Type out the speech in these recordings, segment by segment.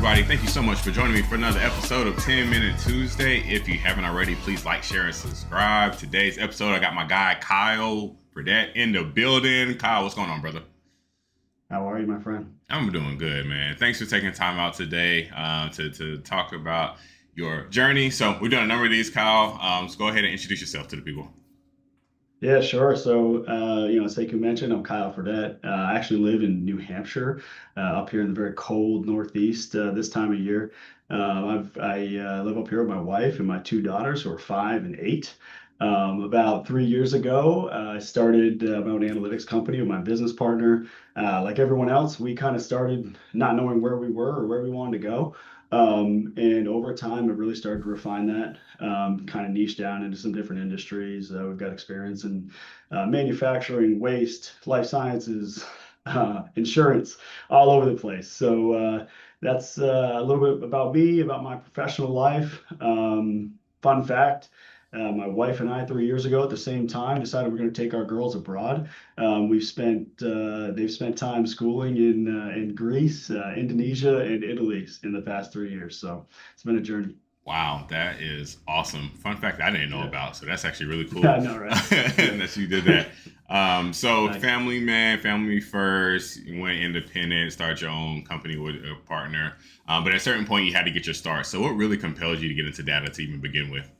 everybody? Thank you so much for joining me for another episode of 10 Minute Tuesday. If you haven't already, please like, share, and subscribe. Today's episode, I got my guy Kyle Fredette in the building. Kyle, what's going on, brother? How are you, my friend? I'm doing good, man. Thanks for taking time out today to talk about your journey. So we've done a number of these, Kyle. So go ahead and introduce yourself to the people. Yeah, sure. So, as Sekou mentioned, I'm Kyle Fredette. I actually live in New Hampshire, up here in the very cold Northeast this time of year. I live up here with my wife and my two daughters, who are 5 and 8. About 3 years ago, I started my own analytics company with my business partner. Like everyone else, we kind of started not knowing where we were or where we wanted to go. And over time, I've really started to refine that, kind of niche down into some different industries. We've got experience in manufacturing, waste, life sciences, insurance, all over the place. So that's a little bit about me, about my professional life. Fun fact. My wife and I, 3 years ago, at the same time, decided we're going to take our girls abroad. They've spent time schooling in Greece, Indonesia, and Italy in the past 3 years. So it's been a journey. Wow, that is awesome. Fun fact I didn't know Yeah, about. So that's actually really cool I know, right? Yeah, that you did that. So nice. family man, family first, you went independent, started your own company with a partner. But at a certain point, you had to get your start. So what really compelled you to get into data to even begin with?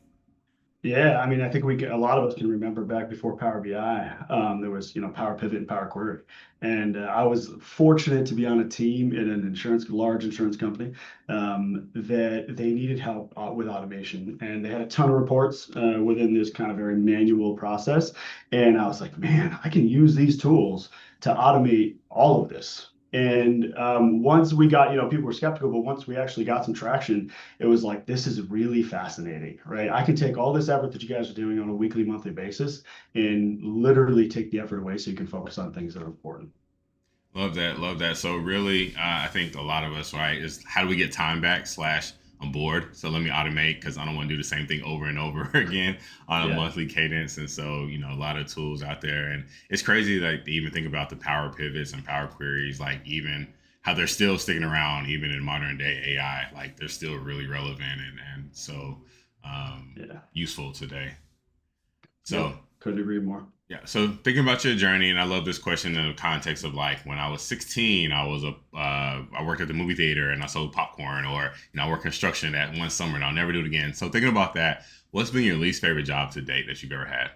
Yeah, I mean, I think a lot of us can remember back before Power BI. There was, Power Pivot and Power Query, and I was fortunate to be on a team in an large insurance company, that they needed help with automation, and they had a ton of reports within this kind of very manual process. And I was like, man, I can use these tools to automate all of this. And once we got, people were skeptical, but once we actually got some traction, it was like, this is really fascinating, right? I can take all this effort that you guys are doing on a weekly, monthly basis and literally take the effort away so you can focus on things that are important. Love that. Love that. So really, I think a lot of us, right, is how do we get time back slash I'm bored. So let me automate because I don't want to do the same thing over and over again on a Yeah. monthly cadence. And so, a lot of tools out there. And it's crazy like to even think about the power pivots and power queries, like even how they're still sticking around even in modern day AI. Like they're still really relevant and so Yeah. useful today. Yep. So Couldn't agree more. yeah. So thinking about your journey, and I love this question in the context of like when I was 16, I worked at the movie theater and I sold popcorn, or I worked construction that one summer and I'll never do it again. So thinking about that, what's been your least favorite job to date that you've ever had?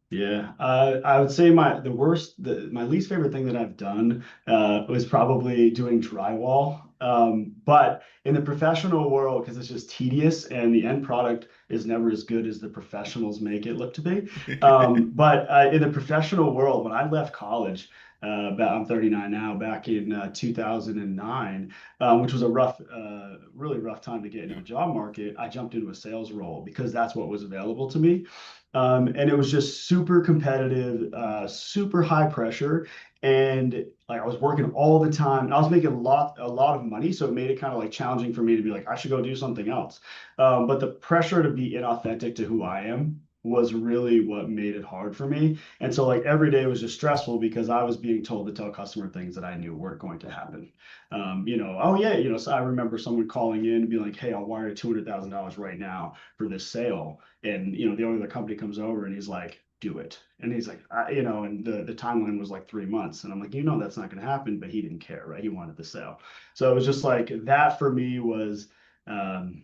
Yeah, I would say my least favorite thing that I've done was probably doing drywall. But in the professional world, because it's just tedious and the end product is never as good as the professionals make it look to be. But in the professional world, when I left college, I'm 39 now, back in 2009, which was a really rough time to get into Yeah. the job market, I jumped into a sales role because that's what was available to me. And it was just super competitive, super high pressure, and like I was working all the time. I was making a lot of money, so it made it kind of like challenging for me to be like, I should go do something else. But the pressure to be inauthentic to who I am was really what made it hard for me. And so like every day was just stressful because I was being told to tell customer things that I knew weren't going to happen. Oh yeah, so I remember someone calling in and be like, hey, I'll wire $200,000 right now for this sale. And the owner of the company comes over and he's like, do it. And he's like, and the timeline was like 3 months. And I'm like, that's not going to happen. But he didn't care, right? He wanted the sale. So it was just like that for me was um,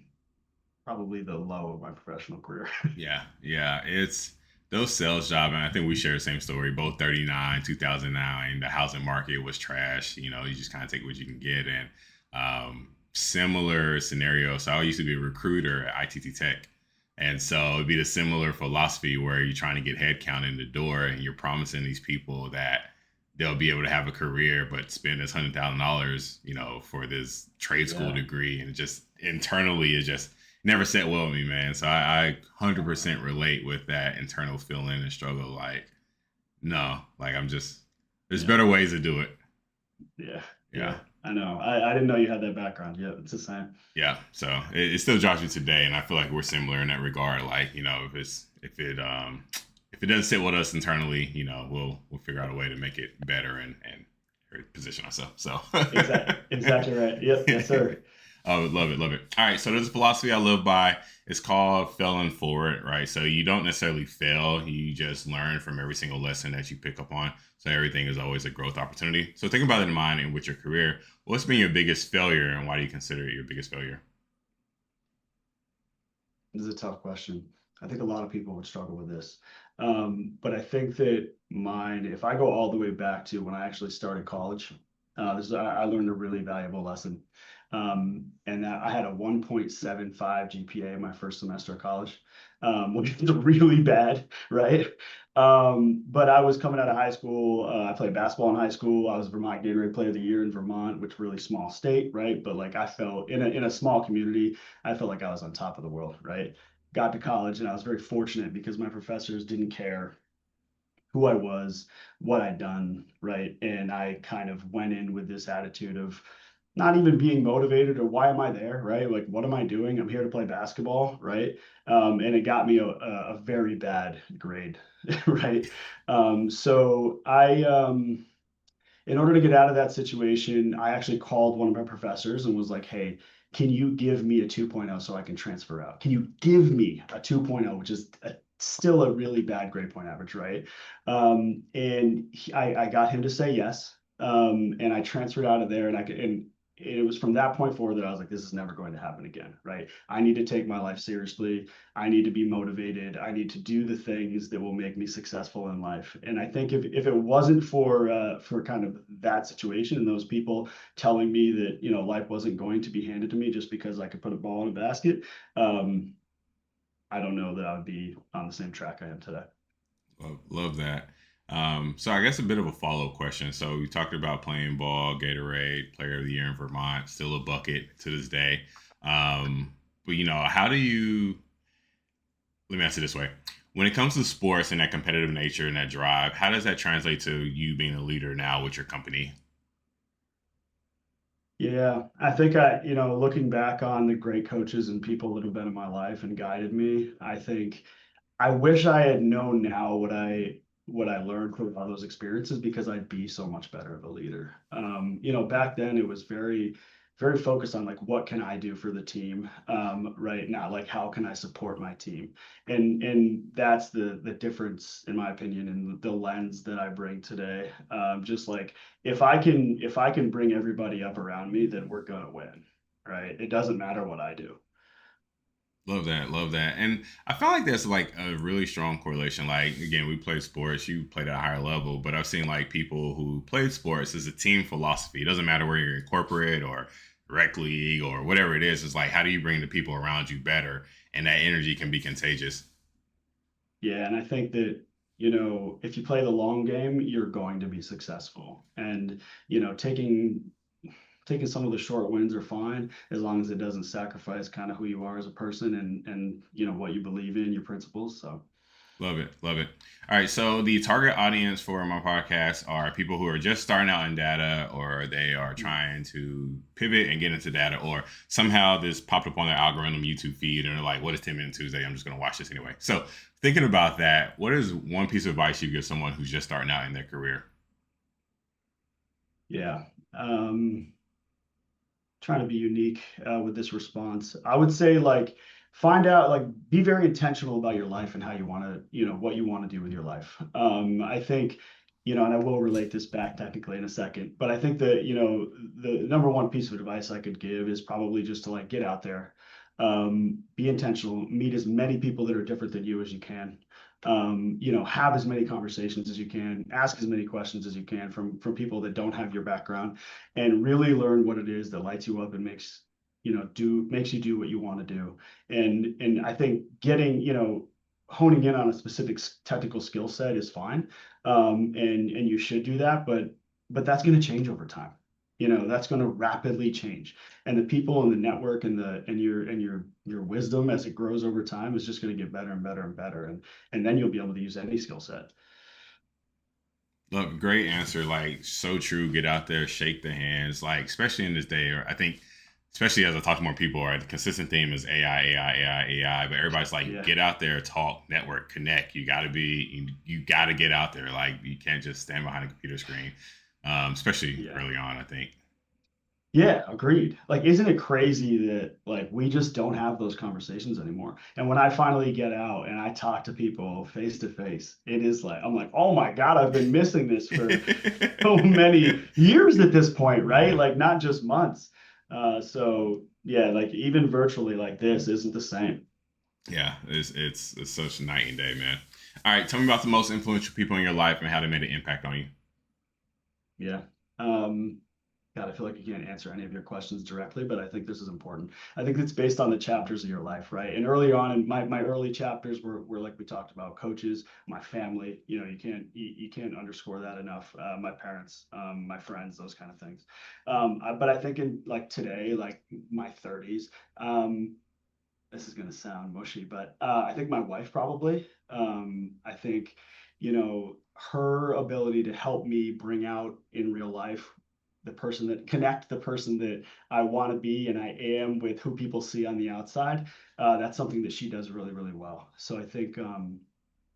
probably the low of my professional career. Yeah, yeah. It's those sales jobs, and I think we share the same story. Both 39, 2009, the housing market was trash. You just kind of take what you can get. And similar scenario. So I used to be a recruiter at ITT Tech. And so it'd be the similar philosophy where you're trying to get headcount in the door and you're promising these people that they'll be able to have a career, but spend this $100,000, for this trade school Yeah. degree. And it just internally, it just never set well with me, man. So I 100% relate with that internal feeling and struggle. Like, no, like there's Yeah. better ways to do it. Yeah. Yeah. Yeah. I know. I didn't know you had that background. Yeah, it's the same. Yeah. So it still drives me today. And I feel like we're similar in that regard. Like, if it doesn't sit with us internally, we'll figure out a way to make it better and position ourselves. So Exactly right. Yep. Yes, sir. I would love it, love it. All right, so there's a philosophy I live by. It's called failing forward, right? So you don't necessarily fail, you just learn from every single lesson that you pick up on. So everything is always a growth opportunity. So think about it in mind and with your career. What's been your biggest failure and why do you consider it your biggest failure? This is a tough question. I think a lot of people would struggle with this. But I think that mine, if I go all the way back to when I actually started college, I learned a really valuable lesson. And that I had a 1.75 GPA in my first semester of college, which is really bad, right? But I was coming out of high school. I played basketball in high school. I was Vermont Gatorade Player of the Year in Vermont, which really small state, right? But like I felt in a small community, I felt like I was on top of the world, right? Got to college and I was very fortunate because my professors didn't care who I was, what I'd done, right? And I kind of went in with this attitude of not even being motivated or why am I there, right? Like, what am I doing? I'm here to play basketball, right? And it got me a very bad grade, right? So in order to get out of that situation, I actually called one of my professors and was like, hey, can you give me a 2.0 so I can transfer out? Can you give me a 2.0, which is still a really bad grade point average, right? I got him to say yes. And I transferred out of there and it was from that point forward that I was like, this is never going to happen again, right? I need to take my life seriously. I need to be motivated. I need to do the things that will make me successful in life. And I think if it wasn't for kind of that situation and those people telling me that life wasn't going to be handed to me just because I could put a ball in a basket, um, I don't know that I would be on the same track I am today. Love that. So I guess a bit of a follow up question. So we talked about playing ball, Gatorade, Player of the Year in Vermont, still a bucket to this day. But how do you? Let me ask it this way: when it comes to sports and that competitive nature and that drive, how does that translate to you being a leader now with your company? Yeah, I think looking back on the great coaches and people that have been in my life and guided me, I think I wish I had known now what I learned from all those experiences because I'd be so much better of a leader. Back then it was very focused on like what can I do for the team, right now, like how can I support my team, and that's the difference in my opinion in the lens that I bring today. Just like if I can bring everybody up around me, then we're gonna win, right? It doesn't matter what I do. Love that, love that. And I feel like there's like a really strong correlation. Like again, we played sports, you played at a higher level, but I've seen like people who played sports as a team philosophy. It doesn't matter where you're in corporate or rec league or whatever it is. It's like how do you bring the people around you better? And that energy can be contagious. Yeah, and I think that, if you play the long game, you're going to be successful. And, taking some of the short wins are fine as long as it doesn't sacrifice kind of who you are as a person and what you believe in, your principles. So, Love it. Love it. All right. So the target audience for my podcast are people who are just starting out in data or they are trying to pivot and get into data or somehow this popped up on their algorithm YouTube feed and they're like, what is 10 Minute Tuesday? I'm just going to watch this anyway. So thinking about that, what is one piece of advice you give someone who's just starting out in their career? yeah. Trying to be unique with this response. I would say like find out like be very intentional about your life and how you want to what you want to do with your life. I think and I will relate this back technically in a second, but I think that the number one piece of advice I could give is probably just to like get out there, be intentional, meet as many people that are different than you as you can. Have as many conversations as you can, ask as many questions as you can from people that don't have your background, and really learn what it is that lights you up and makes you do what you want to do. And I think getting honing in on a specific technical skill set is fine, and you should do that, but that's going to change over time. That's going to rapidly change, and the people and the network and your wisdom as it grows over time is just going to get better and better and better, and then you'll be able to use any skill set. Look, great answer. Like so true. Get out there, shake the hands. Like especially in this day, or I think, especially as I talk to more people, right? The consistent theme is AI, AI, AI, AI. But everybody's like, Yeah. get out there, talk, network, connect. You got to get out there. Like you can't just stand behind a computer screen. especially Yeah. early on, I think. Yeah, agreed. Like, isn't it crazy that like we just don't have those conversations anymore? And when I finally get out and I talk to people face to face, it is like I'm like, oh my God, I've been missing this for so many years at this point, right? Yeah. Like not just months. So yeah, like even virtually like this isn't the same. Yeah, it's such a night and day, man. All right, tell me about the most influential people in your life and how they made an impact on you. Yeah. Um, God, I feel like you can't answer any of your questions directly, but I think this is important. I think it's based on the chapters of your life, right? And early on in my early chapters were like we talked about, coaches, my family. You know, you can't underscore that enough. My parents, my friends, those kind of things. But I think in like today, like my 30s, this is going to sound mushy, but I think my wife probably. I think, her ability to help me bring out in real life the person that I want to be and I am with who people see on the outside. That's something that she does really, really well. So I think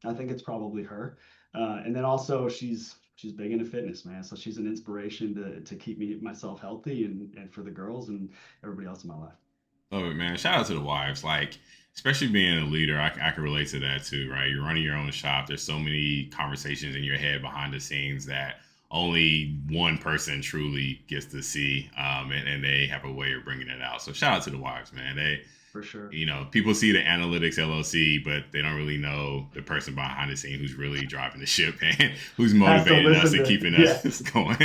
it's probably her. And then also she's big into fitness, man. So she's an inspiration to keep myself healthy and for the girls and everybody else in my life. Love it, man. Shout out to the wives. Like, especially being a leader, I can relate to that too, right? You're running your own shop. There's so many conversations in your head behind the scenes that only one person truly gets to see, and they have a way of bringing it out. So shout out to the wives, man. For sure. People see the analytics LLC, but they don't really know the person behind the scene who's really driving the ship and who's Has to motivating us listen and to, keeping yeah, us going.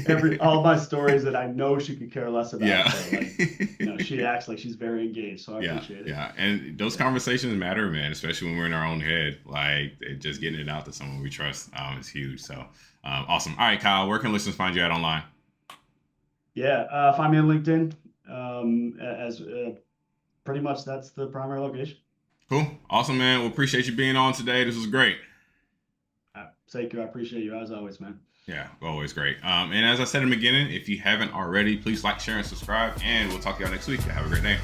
every all my stories that I know she could care less about, Yeah. but like, she acts like she's very engaged, so I Yeah, appreciate it. yeah, and those Yeah. conversations matter, man. Especially when we're in our own head, like just getting it out to someone we trust is huge. So, awesome. All right, Kyle, where can listeners find you at online? Yeah, find me on LinkedIn. As pretty much that's the primary location. Cool, awesome, man. Well, appreciate you being on today. This was great. Seiko, I appreciate you as always, man. Yeah, always great. And as I said in the beginning, if you haven't already, please like, share, and subscribe. And we'll talk to y'all next week. Have a great day.